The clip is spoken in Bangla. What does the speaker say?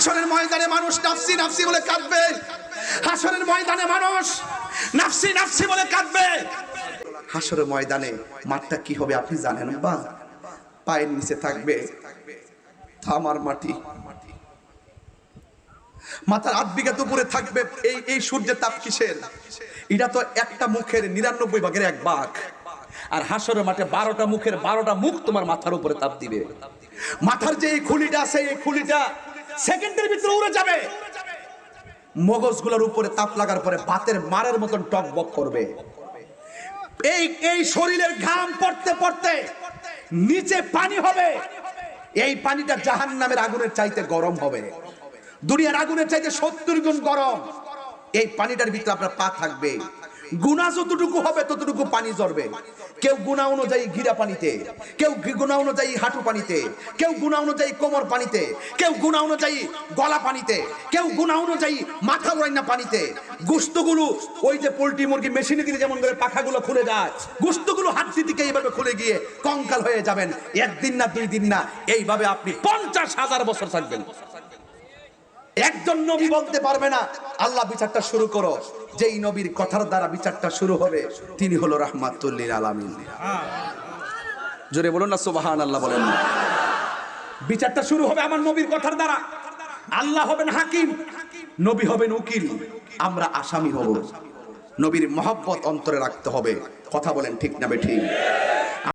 হাসরের ময়দানে মানুষ নাফসি নাফসি বলে কাঁদবে। হাসরের ময়দানে মানুষ নাফসি নাফসি বলে কাঁদবে। হাসরের ময়দানে মাঠটা কি হবে আপনি জানেন? বা পায়ের নিচে থাকবে থামার মাটি, মাথার 8 বিঘা উপরে থাকবে এই সূর্যের তাপ কিসের? এটা তো একটা মুখের 99 ভাগের 1 ভাগ। আর হাসরের মাঠে 12টা মুখের 12টা মুখ তোমার মাথার উপরে তাপ দিবে। মাথার যে এই খুলিটা আছে এই খুলিটা সেকেন্ডের ভিতরে উড়ে যাবে। মগজগুলোর উপরে তাপ লাগার পরে বাতের মারের মতন টকবক করবে। এই শরীরের ঘাম পড়তে পড়তে নিচে পানি হবে। এই পানিটা জাহান্নামের আগুনের চাইতে গরম হবে, দুনিয়ার আগুনের চাইতে 70 গুণ গরম। এই পানিটার ভিতরে আপনার পা থাকবে। গুনাহ যতটুকু হবে ততটুকু পানি ঝরবে। কেউ গুনাহ অনুযায়ী গিরা পানিতে, কেউ গুনাহ অনুযায়ী হাঁটু পানিতে, কেউ গুনাহ অনুযায়ী কোমর পানিতে, কেউ গুনাহ অনুযায়ী গলা পানিতে, কেউ গুনাহ অনুযায়ী মাথা উড়াইনা পানিতে। গোশতগুলো ওই যে পোল্ট্রি মুরগি মেশিনে দিলে যেমন করে পাখাগুলো খুলে যায়, গোশতগুলো হাড্ডি থেকে এইভাবে খুলে গিয়ে কঙ্কাল হয়ে যাবেন। 1 দিন না 2 দিন না, এইভাবে আপনি 50,000 বছর থাকবেন। একজন নবী বলতে পারবে না আল্লাহ বিচারটা শুরু করো। যেই নবীর কথার দ্বারা বিচারটা শুরু হবে তিনি হলো রাহমাতুল লিল আলামিন। জোরে বলুন না সুবহানাল্লাহ বলেন না। বিচারটা শুরু হবে আমার নবীর কথার দ্বারা। আল্লাহ হবেন হাকিম, নবী হবেন উকিল, আমরা আসামি হব। নবীর মহব্বত অন্তরে রাখতে হবে। কথা বলেন ঠিক না বেঠিক?